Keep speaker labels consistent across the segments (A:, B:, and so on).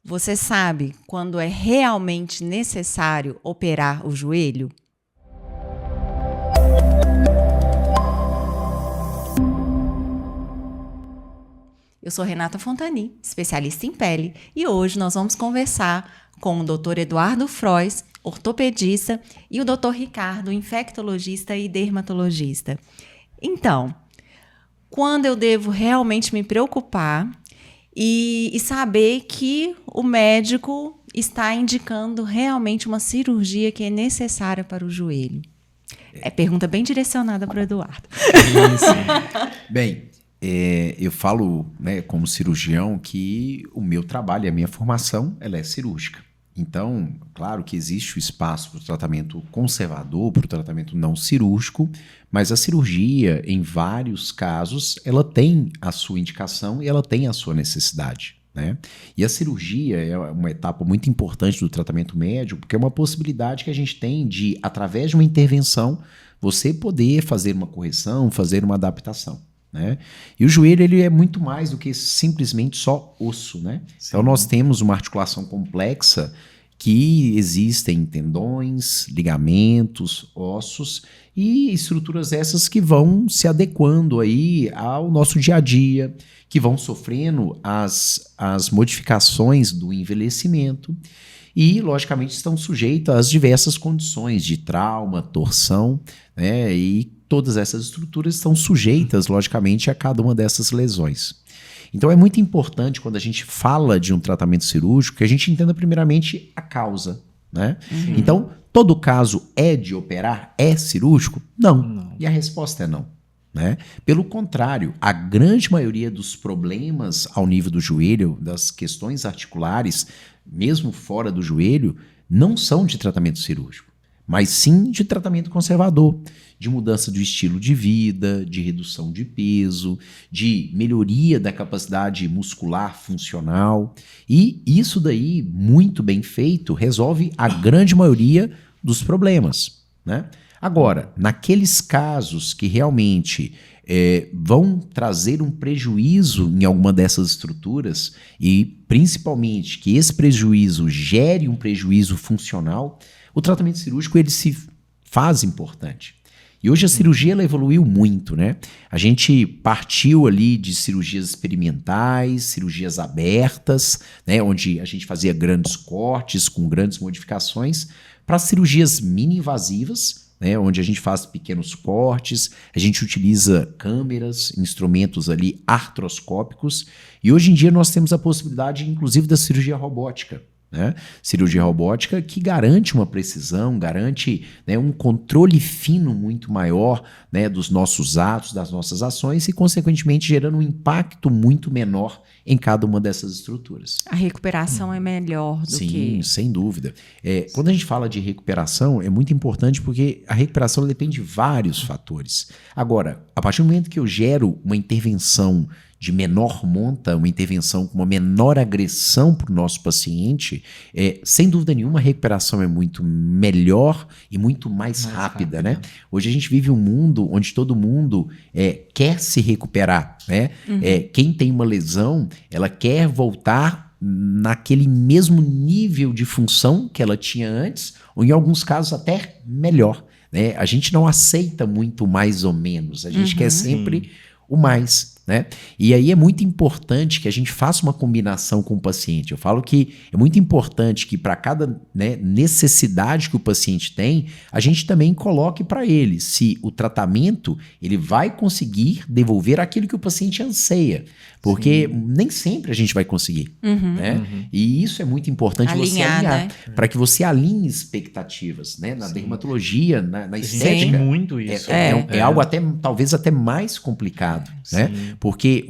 A: Você sabe quando é realmente necessário operar o joelho? Eu sou Renata Fontani, especialista em pele, e hoje nós vamos conversar com o Dr. Eduardo Frois, ortopedista, e o Dr. Ricardo, infectologista e dermatologista. Então, quando eu devo realmente me preocupar e saber que o médico está indicando realmente uma cirurgia que é necessária para o joelho? É pergunta bem direcionada para o Eduardo.
B: Isso. Bem, eu falo, né, como cirurgião que o meu trabalho, a minha formação, ela é cirúrgica. Então, claro que existe o espaço para o tratamento conservador, para o tratamento não cirúrgico, mas a cirurgia, em vários casos, ela tem a sua indicação e ela tem a sua necessidade, né? E a cirurgia é uma etapa muito importante do tratamento médico, porque é uma possibilidade que a gente tem de, através de uma intervenção, você poder fazer uma correção, fazer uma adaptação, né? E o joelho, ele é muito mais do que simplesmente só osso, né? Sim. Então nós temos uma articulação complexa que existem tendões, ligamentos, ossos e estruturas essas que vão se adequando aí ao nosso dia a dia, que vão sofrendo as modificações do envelhecimento e, logicamente, estão sujeitas às diversas condições de trauma, torção, né? E todas essas estruturas estão sujeitas, logicamente, a cada uma dessas lesões. Então é muito importante, quando a gente fala de um tratamento cirúrgico, que a gente entenda primeiramente a causa, né? Uhum. Então, todo caso é de operar? É cirúrgico? Não. E a resposta é não, né? Pelo contrário, a grande maioria dos problemas ao nível do joelho, das questões articulares, mesmo fora do joelho, não são de tratamento cirúrgico, mas sim de tratamento conservador, de mudança do estilo de vida, de redução de peso, de melhoria da capacidade muscular funcional. E isso daí, muito bem feito, resolve a grande maioria dos problemas, né? Agora, naqueles casos que realmente vão trazer um prejuízo em alguma dessas estruturas e, principalmente, que esse prejuízo gere um prejuízo funcional, o tratamento cirúrgico ele se faz importante. E hoje a cirurgia ela evoluiu muito, né? A gente partiu ali de cirurgias experimentais, cirurgias abertas, né, onde a gente fazia grandes cortes com grandes modificações, para cirurgias mini-invasivas, né, onde a gente faz pequenos cortes, a gente utiliza câmeras, instrumentos ali artroscópicos, e hoje em dia nós temos a possibilidade, inclusive, da cirurgia robótica. Né? Cirurgia robótica que garante uma precisão, garante, né, um controle fino muito maior, né, dos nossos atos, das nossas ações e, consequentemente, gerando um impacto muito menor em cada uma dessas estruturas.
A: A recuperação é melhor do que...
B: Sim, sem dúvida. Quando a gente fala de recuperação, é muito importante porque a recuperação depende de vários fatores. Agora, a partir do momento que eu gero uma intervenção de menor monta, uma intervenção com uma menor agressão para o nosso paciente, sem dúvida nenhuma a recuperação é muito melhor e muito mais rápida, né? Hoje a gente vive um mundo onde todo mundo quer se recuperar, né? Uhum. Quem tem uma lesão, ela quer voltar naquele mesmo nível de função que ela tinha antes, ou em alguns casos até melhor, né? A gente não aceita muito mais ou menos, a gente quer sempre o mais, né? E aí é muito importante que a gente faça uma combinação com o paciente. Eu falo que é muito importante que para cada, né, necessidade que o paciente tem, a gente também coloque para ele se o tratamento ele vai conseguir devolver aquilo que o paciente anseia. Porque nem sempre a gente vai conseguir, né? E isso é muito importante você alinhar, né? Para que você alinhe expectativas, né? Na dermatologia, na estética.
C: Tem muito isso.
B: É algo talvez até mais complicado, né? Porque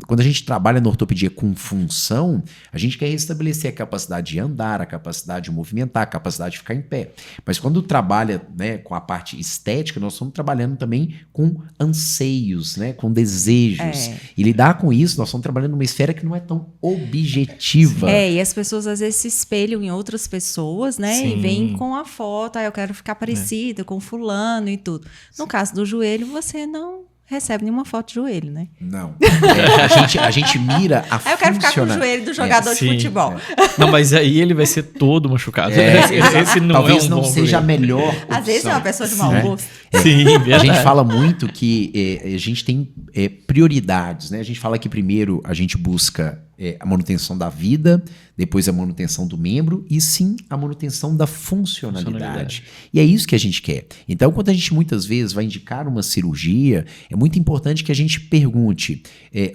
B: quando a gente trabalha na ortopedia com função, a gente quer restabelecer a capacidade de andar, a capacidade de movimentar, a capacidade de ficar em pé. Mas quando trabalha, né, com a parte estética, nós estamos trabalhando também com anseios, né, com desejos. E lidar com isso, nós estamos trabalhando numa esfera que não é tão objetiva.
A: E as pessoas às vezes se espelham em outras pessoas, né? Sim. E vêm com a foto, eu quero ficar parecida com fulano e tudo. No caso do joelho, você não recebe nenhuma foto de joelho, né?
B: Não. A gente mira a
A: Aí eu quero ficar com o joelho do jogador de futebol.
C: Não, mas aí ele vai ser todo machucado. Esse não
B: talvez
C: é um
B: não
C: bom
B: seja a
C: joelho.
B: melhor opção.
A: Às vezes é uma pessoa de mau gosto.
C: Sim, verdade.
B: A gente fala muito que a gente tem prioridades, né? A gente fala que primeiro a gente busca a manutenção da vida, depois a manutenção do membro e sim a manutenção da funcionalidade. E é isso que a gente quer. Então, quando a gente muitas vezes vai indicar uma cirurgia, é muito importante que a gente pergunte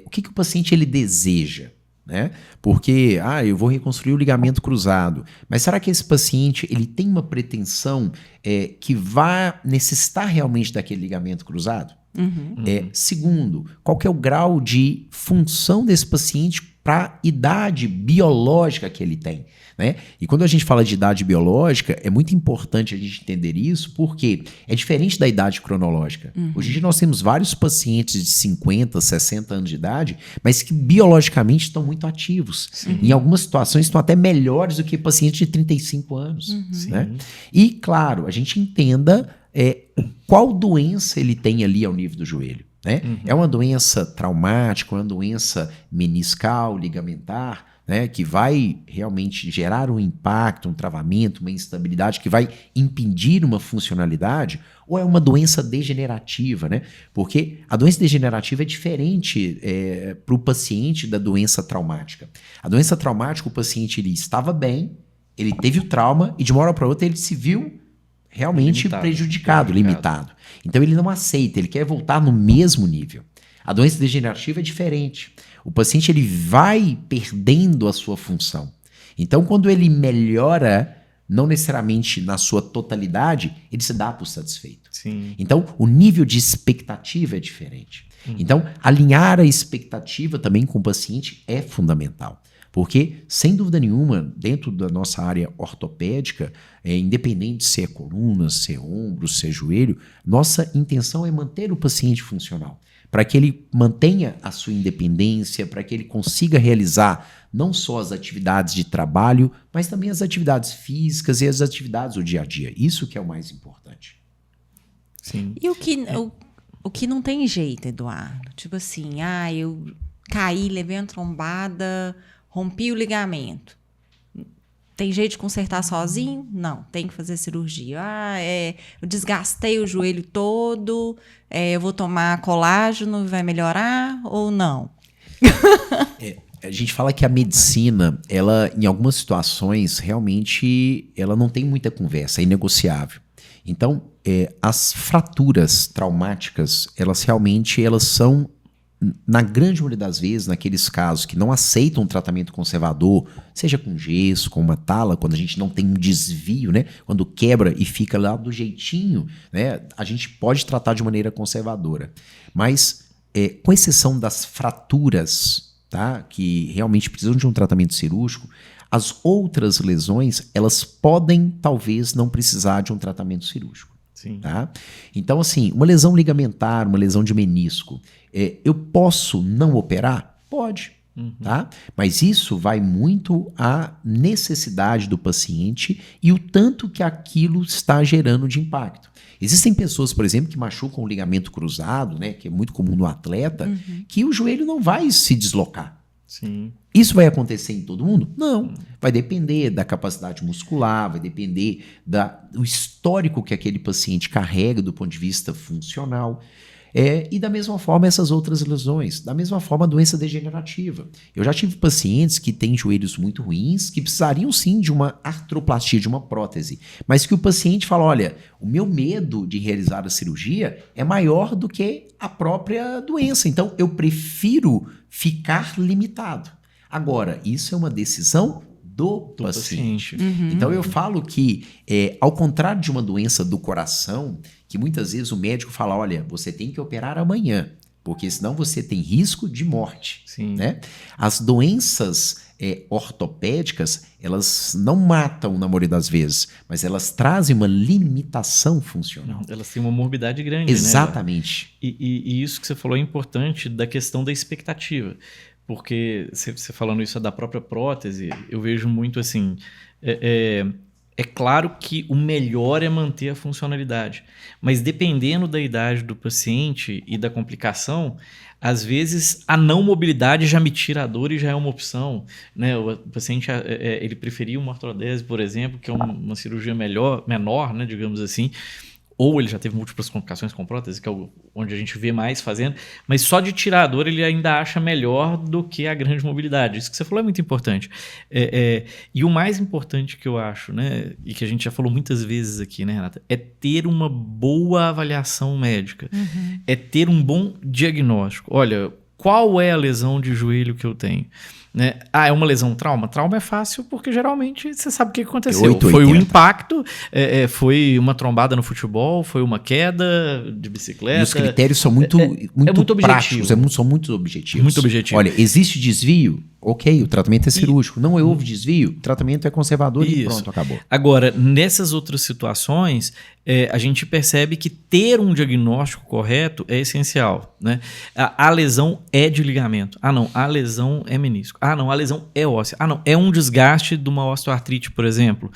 B: o que o paciente ele deseja. Né? Porque, eu vou reconstruir o ligamento cruzado, mas será que esse paciente ele tem uma pretensão que vai necessitar realmente daquele ligamento cruzado? Segundo, qual que é o grau de função desse paciente para a idade biológica que ele tem? Né? E quando a gente fala de idade biológica, é muito importante a gente entender isso, porque é diferente da idade cronológica. Hoje em dia nós temos vários pacientes de 50, 60 anos de idade, mas que biologicamente estão muito ativos. Em algumas situações estão até melhores do que pacientes de 35 anos. Né? E, claro, a gente entenda qual doença ele tem ali ao nível do joelho. Né? É uma doença traumática, uma doença meniscal, ligamentar, né? Que vai realmente gerar um impacto, um travamento, uma instabilidade que vai impedir uma funcionalidade, ou é uma doença degenerativa, né? Porque a doença degenerativa é diferente para o paciente da doença traumática. A doença traumática, o paciente ele estava bem, ele teve o trauma e de uma hora para outra ele se viu realmente prejudicado, limitado. Então ele não aceita, ele quer voltar no mesmo nível. A doença degenerativa é diferente. O paciente ele vai perdendo a sua função. Então quando ele melhora, não necessariamente na sua totalidade, ele se dá por satisfeito.
C: Sim.
B: Então o nível de expectativa é diferente. Então alinhar a expectativa também com o paciente é fundamental. Porque, sem dúvida nenhuma, dentro da nossa área ortopédica, independente se é coluna, se é ombro, se é joelho, nossa intenção é manter o paciente funcional, para que ele mantenha a sua independência, para que ele consiga realizar não só as atividades de trabalho, mas também as atividades físicas e as atividades do dia a dia. Isso que é o mais importante.
C: Sim.
A: E o que não tem jeito, Eduardo? Tipo assim, eu caí, levei uma trombada, rompi o ligamento. Tem jeito de consertar sozinho? Não, tem que fazer cirurgia. Eu desgastei o joelho todo, eu vou tomar colágeno e vai melhorar ou não?
B: A gente fala que a medicina, ela, em algumas situações, realmente, ela não tem muita conversa, é inegociável. Então, as fraturas traumáticas, elas são, na grande maioria das vezes, naqueles casos que não aceitam um tratamento conservador, seja com gesso, com uma tala, quando a gente não tem um desvio, né? Quando quebra e fica lá do jeitinho, né? A gente pode tratar de maneira conservadora. Mas, com exceção das fraturas, tá? Que realmente precisam de um tratamento cirúrgico, as outras lesões, elas podem, talvez, não precisar de um tratamento cirúrgico.
C: Sim.
B: Tá? Então, assim, uma lesão ligamentar, uma lesão de menisco, eu posso não operar? Pode. Tá? Mas isso vai muito à necessidade do paciente e o tanto que aquilo está gerando de impacto. Existem pessoas, por exemplo, que machucam o ligamento cruzado, né, que é muito comum no atleta, que o joelho não vai se deslocar.
C: Sim.
B: Isso vai acontecer em todo mundo? Não. Vai depender da capacidade muscular, vai depender do histórico que aquele paciente carrega do ponto de vista funcional. E da mesma forma essas outras lesões, da mesma forma a doença degenerativa. Eu já tive pacientes que têm joelhos muito ruins, que precisariam sim de uma artroplastia, de uma prótese, mas que o paciente fala, olha, o meu medo de realizar a cirurgia é maior do que a própria doença, então eu prefiro ficar limitado. Agora, isso é uma decisão do paciente. Então eu falo que, ao contrário de uma doença do coração, que muitas vezes o médico fala, olha, você tem que operar amanhã, porque senão você tem risco de morte.
C: Sim.
B: Né? As doenças ortopédicas, elas não matam na maioria das vezes, mas elas trazem uma limitação funcional.
C: Elas têm uma morbidade grande,
B: Exatamente.
C: Né? E isso que você falou é importante da questão da expectativa. Porque você falando isso da própria prótese, eu vejo muito assim, É claro que o melhor é manter a funcionalidade, mas dependendo da idade do paciente e da complicação, às vezes a não mobilidade já me tira a dor e já é uma opção, né? O paciente ele preferia uma artrodese, por exemplo, que é uma cirurgia menor, né, digamos assim, ou ele já teve múltiplas complicações com prótese, que é onde a gente vê mais fazendo, mas só de tirar a dor ele ainda acha melhor do que a grande mobilidade. Isso que você falou é muito importante. E o mais importante que eu acho, né, e que a gente já falou muitas vezes aqui, né, Renata, é ter uma boa avaliação médica, é ter um bom diagnóstico. Olha, qual é a lesão de joelho que eu tenho? Né? É uma lesão trauma? Trauma é fácil porque geralmente você sabe o que aconteceu.
B: 880.
C: Foi um impacto, foi uma trombada no futebol, foi uma queda de bicicleta.
B: E os critérios são muito práticos, são muito objetivos.
C: Muito objetivo.
B: Olha, existe desvio? Ok, o tratamento é cirúrgico. Não houve desvio? O tratamento é conservador e pronto, acabou.
C: Agora, nessas outras situações, a gente percebe que ter um diagnóstico correto é essencial. Né? A lesão é de ligamento. Ah, não, a lesão é menisco. Ah, não, a lesão é óssea. Ah, não, é um desgaste de uma osteoartrite, por exemplo.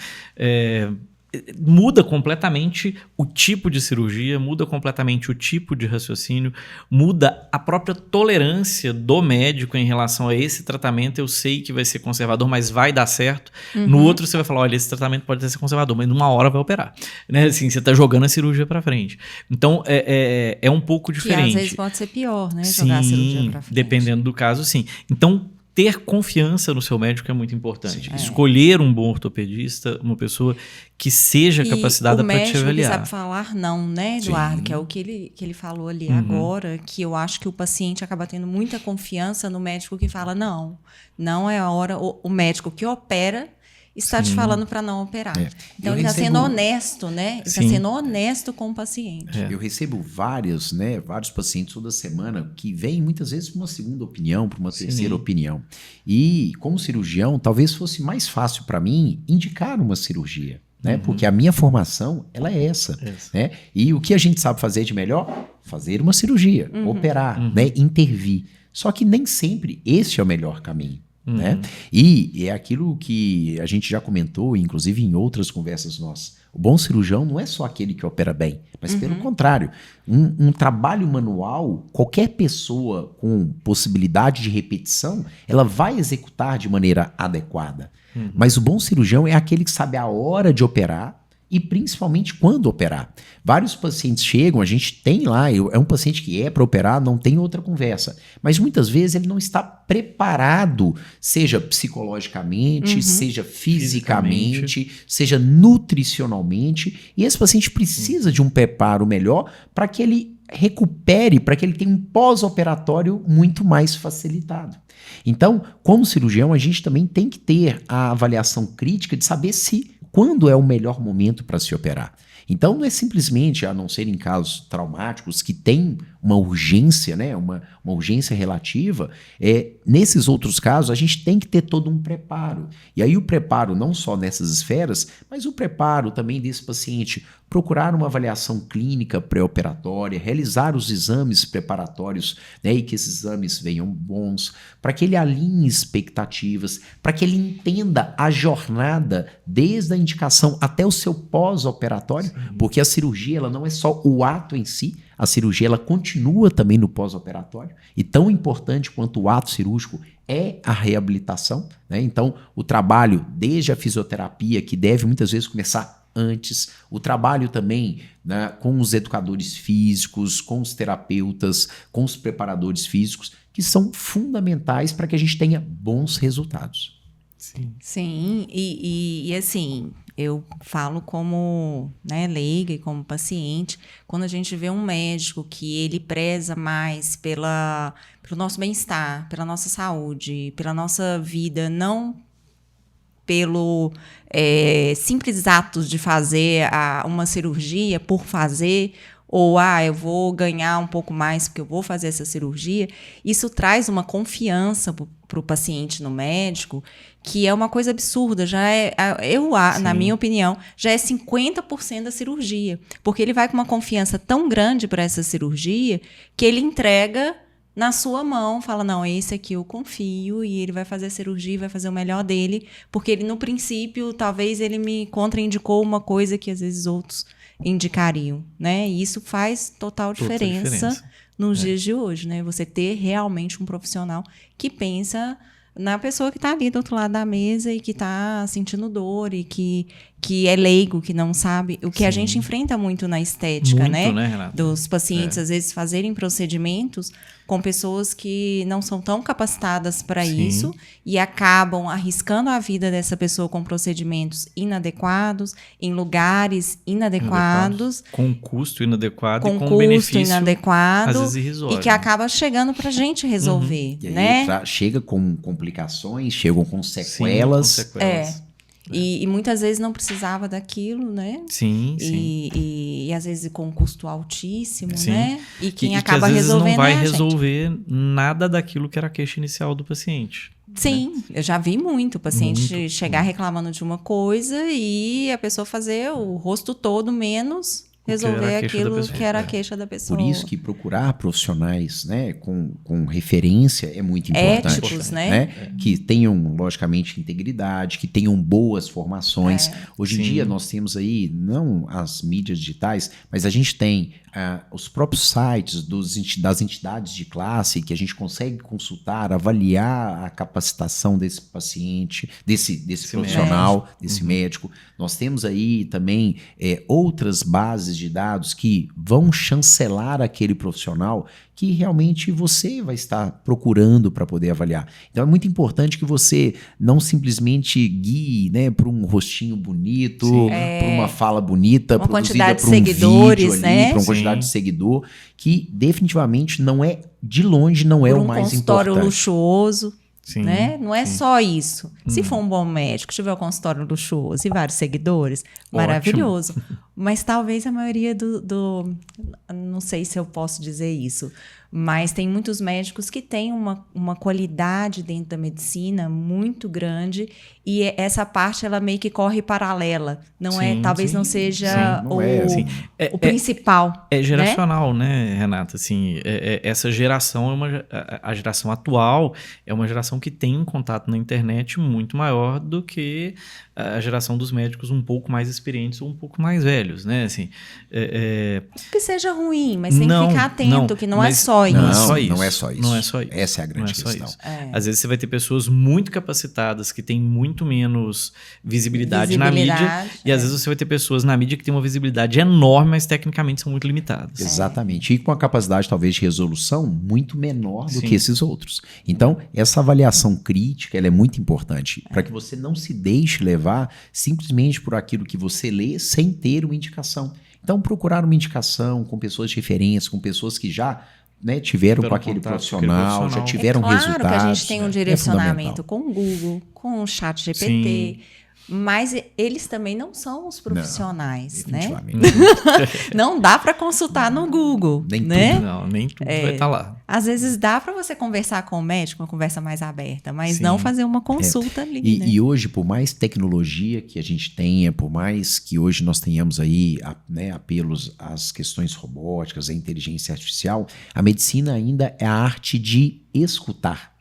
C: Muda completamente o tipo de cirurgia, muda completamente o tipo de raciocínio, muda a própria tolerância do médico em relação a esse tratamento. Eu sei que vai ser conservador, mas vai dar certo. No outro você vai falar, olha, esse tratamento pode ser conservador, mas numa hora vai operar. Né? Assim, você está jogando a cirurgia para frente. Então, é um pouco diferente.
A: Que às vezes pode ser pior, né? Jogar a cirurgia para frente.
C: Dependendo do caso, sim. Então, ter confiança no seu médico é muito importante. Escolher um bom ortopedista, uma pessoa que seja capacitada para te avaliar.
A: O médico sabe falar não, né, Eduardo? Sim. Que é o que ele falou ali agora, que eu acho que o paciente acaba tendo muita confiança no médico que fala não. Não é a hora, o médico que opera está te falando para não operar. Então, ele está sendo honesto, né? Ele está sendo honesto com o paciente.
B: Eu recebo vários pacientes toda semana que vêm muitas vezes para uma segunda opinião, para uma terceira opinião. E, como cirurgião, talvez fosse mais fácil para mim indicar uma cirurgia. Né? Porque a minha formação, ela é essa. Né? E o que a gente sabe fazer de melhor? Fazer uma cirurgia, operar, né? Intervir. Só que nem sempre esse é o melhor caminho. Né? E é aquilo que a gente já comentou, inclusive em outras conversas nossas. O bom cirurgião não é só aquele que opera bem, mas pelo contrário, um trabalho manual, qualquer pessoa com possibilidade de repetição, ela vai executar de maneira adequada. Mas o bom cirurgião é aquele que sabe a hora de operar e principalmente quando operar. Vários pacientes chegam, a gente tem lá, é um paciente que é para operar, não tem outra conversa. Mas muitas vezes ele não está preparado, seja psicologicamente, seja fisicamente, seja nutricionalmente. E esse paciente precisa de um preparo melhor para que ele recupere, para que ele tenha um pós-operatório muito mais facilitado. Então, como cirurgião, a gente também tem que ter a avaliação crítica de saber quando é o melhor momento para se operar. Então, não é simplesmente, a não ser em casos traumáticos que tem uma urgência, né, uma urgência relativa, nesses outros casos a gente tem que ter todo um preparo. E aí o preparo não só nessas esferas, mas o preparo também desse paciente, procurar uma avaliação clínica pré-operatória, realizar os exames preparatórios, né, e que esses exames venham bons, para que ele alinhe expectativas, para que ele entenda a jornada desde a indicação até o seu pós-operatório, porque a cirurgia ela não é só o ato em si, a cirurgia ela continua também no pós-operatório, e tão importante quanto o ato cirúrgico é a reabilitação, né? Então, o trabalho desde a fisioterapia, que deve muitas vezes começar antes, o trabalho também, né, com os educadores físicos, com os terapeutas, com os preparadores físicos, que são fundamentais para que a gente tenha bons resultados.
A: Sim, e assim, eu falo como, né, leiga e como paciente, quando a gente vê um médico que ele preza mais pelo nosso bem-estar, pela nossa saúde, pela nossa vida, não pelo simples atos de fazer uma cirurgia por fazer, ou eu vou ganhar um pouco mais porque eu vou fazer essa cirurgia, isso traz uma confiança para o paciente no médico, que é uma coisa absurda, na minha opinião, já é 50% da cirurgia, porque ele vai com uma confiança tão grande para essa cirurgia que ele entrega na sua mão, fala, não, esse aqui eu confio e ele vai fazer a cirurgia, vai fazer o melhor dele, porque ele, no princípio, talvez ele me contraindicou uma coisa que às vezes outros indicariam, né? E isso faz total diferença nos dias de hoje, né? Você ter realmente um profissional que pensa na pessoa que está ali do outro lado da mesa e que está sentindo dor e que é leigo, que não sabe. O que a gente enfrenta muito na estética,
C: muito,
A: né?
C: Renata?
A: Dos pacientes, às vezes, fazerem procedimentos com pessoas que não são tão capacitadas para isso e acabam arriscando a vida dessa pessoa com procedimentos inadequados, em lugares inadequados.
C: Com custo inadequado
A: com
C: e com
A: custo
C: benefício
A: inadequado,
C: às vezes irrisório,
A: e que acaba chegando para a gente resolver,
B: E aí
A: né?
B: chega com complicações, chegam com sequelas.
C: Sim, com sequelas.
A: E muitas vezes não precisava daquilo, né?
C: Sim.
A: E às vezes com um custo altíssimo,
C: Sim.
A: né? E quem
C: que
A: acaba
C: às vezes
A: resolvendo
C: não vai
A: é a gente.
C: resolver nada daquilo que era a queixa inicial do paciente.
A: Sim, eu já vi muito paciente
C: Muito,
A: chegar reclamando de uma coisa e a pessoa fazer o rosto todo menos resolver aquilo que era a queixa da pessoa.
B: Por isso que procurar profissionais, né, com referência é muito importante.
A: Éticos, né?
B: Que tenham, logicamente, integridade, que tenham boas formações. Hoje em dia nós temos aí, não as mídias digitais, mas a gente tem os próprios sites das entidades de classe que a gente consegue consultar, avaliar a capacitação desse paciente, desse profissional, desse médico. Nós temos aí também outras bases de dados que vão chancelar aquele profissional que realmente você vai estar procurando para poder avaliar. Então é muito importante que você não simplesmente guie, né, para um rostinho bonito, para uma fala bonita,
A: uma
B: produzida
A: quantidade de
B: por um
A: seguidores,
B: vídeo ali,
A: né?
B: para uma quantidade de seguidor, que definitivamente não é, de longe, não é o mais
A: consultório
B: importante.
A: luxuoso.
C: Sim,
A: Né? Não é só isso. Se for um bom médico, tiver um consultório luxuoso e vários seguidores, maravilhoso. Mas talvez a maioria não sei se eu posso dizer isso, mas tem muitos médicos que têm uma qualidade dentro da medicina muito grande e essa parte ela meio que corre paralela. Talvez não seja o principal.
C: É geracional, né, Renata? Assim, essa geração a geração atual é uma geração que tem um contato na internet muito maior do que a geração dos médicos um pouco mais experientes ou um pouco mais velhos, né? Assim,
A: que seja ruim, mas tem que ficar atento que não é só isso.
B: Não é só isso.
C: Não é só isso.
B: Essa é a grande questão.
C: Às vezes você vai ter pessoas muito capacitadas que têm muito menos visibilidade na mídia e às vezes você vai ter pessoas na mídia que têm uma visibilidade enorme, mas tecnicamente são muito limitadas.
B: Exatamente. E com a capacidade talvez de resolução muito menor do que esses outros. Então, essa avaliação crítica ela é muito importante para que você não se deixe levar simplesmente por aquilo que você lê sem ter uma indicação. Então, procurar uma indicação com pessoas de referência, com pessoas que já tiveram com aquele profissional, já tiveram resultados.
A: Claro que a gente tem um direcionamento com o Google, com o ChatGPT, mas eles também não são os profissionais, né? Não dá para consultar no Google,
B: nem
A: né?
B: Tudo.
C: Não, nem tudo vai estar lá.
A: Às vezes dá para você conversar com o médico, uma conversa mais aberta, mas não fazer uma consulta ali, né?
B: E hoje, por mais tecnologia que a gente tenha, por mais que hoje nós tenhamos aí apelos às questões robóticas, à inteligência artificial, a medicina ainda é a arte de escutar.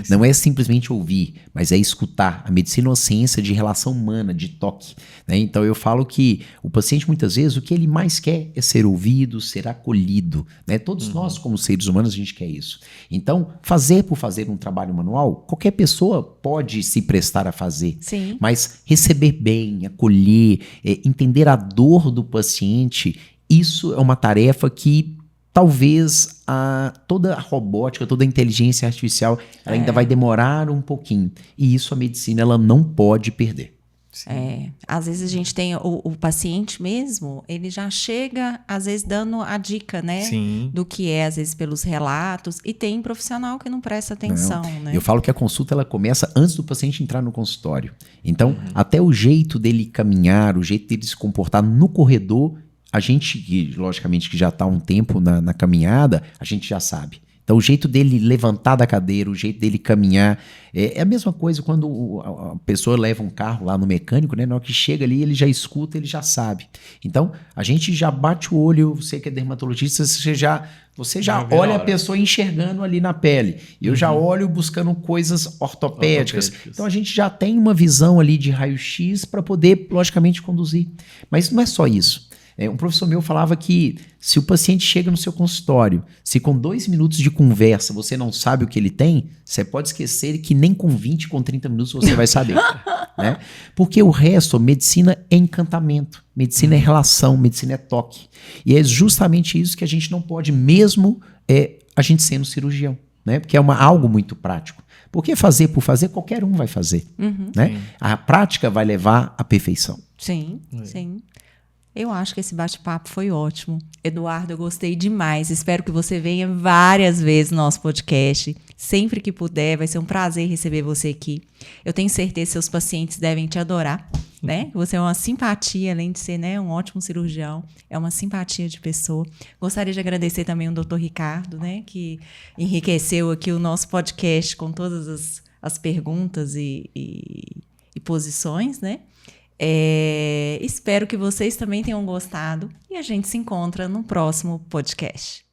B: Não é simplesmente ouvir, mas é escutar. A medicina é uma ciência de relação humana, de toque. Então eu falo que o paciente muitas vezes o que ele mais quer é ser ouvido, ser acolhido. Todos nós como seres humanos a gente quer isso. Então fazer por fazer um trabalho manual, qualquer pessoa pode se prestar a fazer.
A: Sim.
B: Mas receber bem, acolher, entender a dor do paciente, isso é uma tarefa que talvez toda a robótica, toda a inteligência artificial ela ainda vai demorar um pouquinho. E isso a medicina ela não pode perder.
A: Às vezes a gente tem o paciente mesmo, ele já chega, às vezes, dando a dica, né? Do que é, às vezes, pelos relatos. E tem profissional que não presta atenção, né?
B: Eu falo que a consulta ela começa antes do paciente entrar no consultório. Então, até o jeito dele caminhar, o jeito dele se comportar no corredor, a gente, logicamente, que já está há um tempo na caminhada, a gente já sabe. Então, o jeito dele levantar da cadeira, o jeito dele caminhar, é a mesma coisa quando a pessoa leva um carro lá no mecânico, né? Na hora que chega ali, ele já escuta, ele já sabe. Então, a gente já bate o olho, você que é dermatologista, você já olha a pessoa enxergando ali na pele. Eu já olho buscando coisas ortopédicas. Então, a gente já tem uma visão ali de raio-x para poder, logicamente, conduzir. Mas não é só isso. Um professor meu falava que se o paciente chega no seu consultório, se com 2 minutos de conversa você não sabe o que ele tem, você pode esquecer que nem com 20, com 30 minutos você vai saber. Né? Porque o resto, medicina é encantamento, medicina é relação, medicina é toque. E é justamente isso que a gente não pode, mesmo a gente sendo cirurgião, né? Porque é algo muito prático. Porque fazer por fazer, qualquer um vai fazer. Né? A prática vai levar à perfeição.
A: Sim, sim. Eu acho que esse bate-papo foi ótimo. Eduardo, eu gostei demais. Espero que você venha várias vezes no nosso podcast. Sempre que puder, vai ser um prazer receber você aqui. Eu tenho certeza que seus pacientes devem te adorar, né? Você é uma simpatia, além de ser, né, um ótimo cirurgião. É uma simpatia de pessoa. Gostaria de agradecer também ao Dr. Ricardo, né, que enriqueceu aqui o nosso podcast com todas as perguntas e posições, né? Espero que vocês também tenham gostado e a gente se encontra no próximo podcast.